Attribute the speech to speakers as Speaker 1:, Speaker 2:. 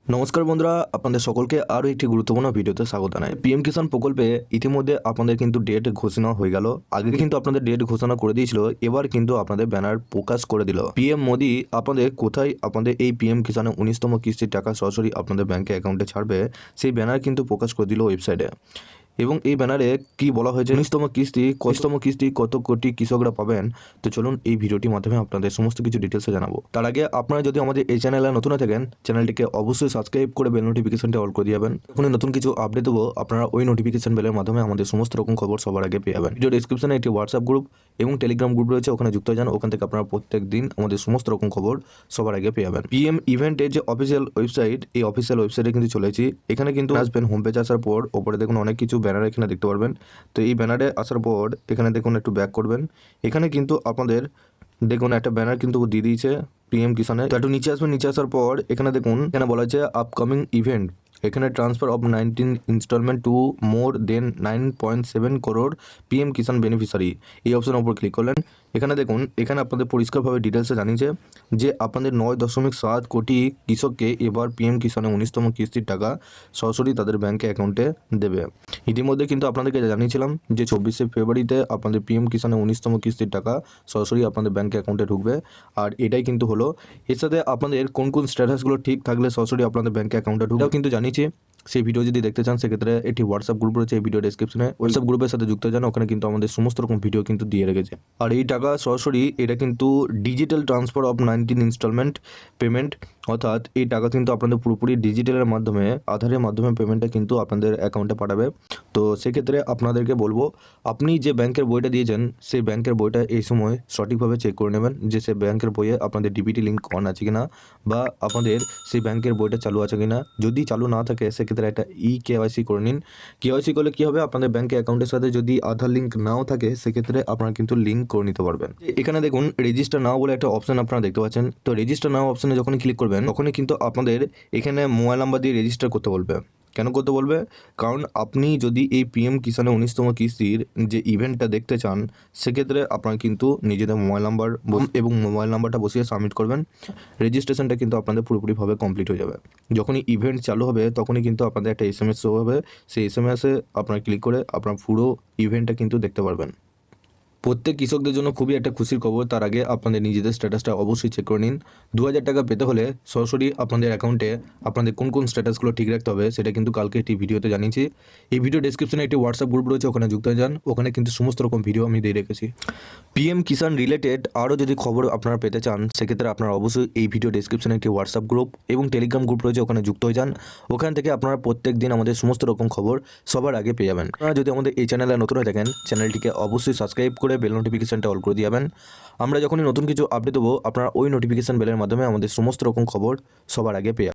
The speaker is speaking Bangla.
Speaker 1: নমস্কার বন্ধুরা, আপনাদের সকলকে আরও একটি গুরুত্বপূর্ণ ভিডিওতে স্বাগত জানাই। পিএম কিষাণ প্রকল্পে ইতিমধ্যে আপনাদের কিন্তু ডেট ঘোষণা হয়ে গেল। আগে কিন্তু আপনাদের ডেট ঘোষণা করে দিয়েছিল, এবার কিন্তু আপনাদের ব্যানার প্রকাশ করে দিল। পিএম মোদি আপনাদের কোথায় আপনাদের এই পিএম কিষাণের 19তম কিস্তির টাকা সরাসরি আপনাদের ব্যাংকে অ্যাকাউন্টে ছাড়বে, সেই ব্যানার কিন্তু প্রকাশ করে দিল ওয়েবসাইটে। এবং এই ব্যানারে কি বলা হয়েছে, 19তম কিস্তি কত কোটি কৃষকরা পাবেন। তো চলুন এই ভিডিওটির মাধ্যমে আপনাদের সমস্ত কিছু ডিটেলসে জানাবো। তার আগে আপনারা যদি আমাদের এই চ্যানেলে নতুন হয়ে থাকেন, চ্যানেলটিকে অবশ্যই সাবস্ক্রাইব করে বেল নোটিফিকেশনটা অল করে দিবেন। যখনই নতুন কিছু আপডেট দেবো, আপনারা ওই নোটিফিকেশন বেলের মাধ্যমে আমাদের সমস্ত রকম খবর সবার আগে পেয়ে যাবেন। ভিডিও ডিসক্রিপশনে একটি হোয়াটসঅ্যাপ গ্রুপ এবং টেলিগ্রাম গ্রুপ রয়েছে, ওখানে যুক্ত হয়ে যান। ওখান থেকে আপনারা প্রত্যেক দিন আমাদের সমস্ত রকম খবর সবার আগে পেয়ে যাবেন। পিএম ইভেন্টের যে অফিসিয়াল ওয়েবসাইট, এই অফিসিয়াল ওয়েবসাইটে কিন্তু চলেছি। এখানে কিন্তু আসবেন, হোম পেজ আসার পর ওপরে দেখুন অনেক কিছু ব্যানার এখানে দেখতে পারবেন। তো এই ব্যানারে আসার পর এখানে দেখুন একটু ব্যাক করবেন। এখানে কিন্তু আপনাদের দেখুন একটা ব্যানার কিন্তু দিয়ে দিয়েছে পিএম কিষাণে। তো একটু নিচে আসবেন, নিচে আসার পর এখানে দেখুন, এখানে বলা হয়েছে আপকামিং ইভেন্ট। এখানে transfer of 19 instalment to more than 9.7 crore PM Kisan beneficiary, এই অপশনের উপর ক্লিক করলেন। এখানে দেখুন, এখানে আপনাদের পরিষ্কারভাবে ডিটেলসে জানিয়েছে যে আপনাদের 9.7 কোটি কৃষককে এবার পিএম কিষাণের 19তম কিস্তির টাকা সরাসরি তাদের ব্যাংকে অ্যাকাউন্টে দেবে। ইতিমধ্যে কিন্তু আপনাদেরকে জানিয়েছিলাম যে 24শে ফেব্রুয়ারিতে আপনাদের পিএম কিষাণের 19তম কিস্তির টাকা সরাসরি আপনাদের ব্যাংক অ্যাকাউন্টে ঢুকবে। আর এটাই কিন্তু হলো। এর সাথে আপনাদের কোন কোন স্ট্যাটাসগুলো ঠিক থাকলে সরাসরি আপনাদের ব্যাংক অ্যাকাউন্টে ঢুকবেও কিন্তু জানিয়েছি। সেই ভিডিও যদি দেখতে চান, সেক্ষেত্রে একটি হোয়াটসঅ্যাপ গ্রুপ রয়েছে এই ভিডিও ডেসক্রিপশনে, হোয়াটসঅ্যাপ গ্রুপের সাথে যুক্ত যান। ওখানে কিন্তু আমাদের সমস্ত রকম ভিডিও কিন্তু দিয়ে রেখেছে। আর এই টাকা সরাসরি এটা কিন্তু digital transfer of 19 instalment payment, অর্থাৎ এই টাকা কিন্তু আপনাদের পুরোপুরি ডিজিটালের মাধ্যমে, আধারের মাধ্যমে পেমেন্টটা কিন্তু আপনাদের অ্যাকাউন্টে পাঠাবে। তো সেক্ষেত্রে আপনাদেরকে বলবো, আপনি যে ব্যাংকের বইটা দিয়েছেন সেই ব্যাংকের বইটা এই সময় সঠিকভাবে চেক করে নেবেন যে সে ব্যাংকের বইয়ে আপনাদের ডিবিটি লিঙ্ক অন আছে কিনা, বা আপনাদের সেই ব্যাংকের বইটা চালু আছে কিনা। যদি চালু না থাকে সেক্ষেত্রে একটা কেওয়াইসি করে নিন। কেওয়াইসি করলে কী হবে, আপনাদের ব্যাংকের অ্যাকাউন্টের সাথে যদি আধার লিঙ্ক নাও থাকে সেক্ষেত্রে আপনারা কিন্তু লিঙ্ক করে নিতে পারবেন। এখানে দেখুন রেজিস্টার নাও বলে একটা অপশন আপনারা দেখতে পাচ্ছেন। তো রেজিস্টার নাও অপশনে যখনই ক্লিক করবেন, তখনই কিন্তু আপনাদের এখানে মোবাইল নাম্বার দিয়ে রেজিস্টার করতে বলবে। কেন করতে বলবে? কারণ আপনি যদি এই পিএম কিষাণের 19তম কিস্তির যে ইভেন্টটা দেখতে চান, সেক্ষেত্রে আপনারা কিন্তু নিজেদের মোবাইল নাম্বার এবং মোবাইল নাম্বারটা বসিয়ে সাবমিট করবেন। রেজিস্ট্রেশনটা কিন্তু আপনাদের পুরোপুরিভাবে কমপ্লিট হয়ে যাবে। যখনই ইভেন্ট চালু হবে তখনই কিন্তু আপনাদের একটা SMS শো হবে। সেই SMS-এ আপনারা ক্লিক করে আপনার পুরো ইভেন্টটা কিন্তু দেখতে পারবেন। প্রত্যেক কৃষকদের জন্য খুবই একটা খুশির খবর। তার আগে আপনাদের নিজেদের স্ট্যাটাসটা অবশ্যই চেক করে নিন। 2000 টাকা পেতে হলে সরাসরি আপনাদের অ্যাকাউন্টে আপনাদের কোন কোন স্ট্যাটাসগুলো ঠিক রাখতে হবে সেটা কিন্তু কালকে একটি ভিডিওতে জানিয়েছি। এই ভিডিও ডেসক্রিপশনে একটি হোয়াটসঅ্যাপ গ্রুপ রয়েছে, ওখানে যুক্ত হয়ে যান। ওখানে কিন্তু সমস্ত রকম ভিডিও আমি দিয়ে রেখেছি। পিএম কিষাণ রিলেটেড আরও যদি খবর আপনারা পেতে চান, সেক্ষেত্রে আপনারা অবশ্যই এই ভিডিও ডেসক্রিপশনে একটি হোয়াটসঅ্যাপ গ্রুপ এবং টেলিগ্রাম গ্রুপ রয়েছে, ওখানে যুক্ত হয়ে যান। ওখান থেকে আপনারা প্রত্যেক দিন আমাদের সমস্ত রকম খবর সবার আগে পেয়ে যাবেন। আপনারা যদি আমাদের এই চ্যানেলে নতুন হয়ে থাকেন, চ্যানেলটিকে অবশ্যই সাবস্ক্রাইব করে বেল নোটিফিকেশনটা অল করে দিবেন। আমরা যখনই নতুন কিছু আপডেট দেবো, আপনারা ওই নোটিফিকেশন বেলের মাধ্যমে আমাদের সমস্ত রকম খবর সবার আগে পেয়ে যাবেন।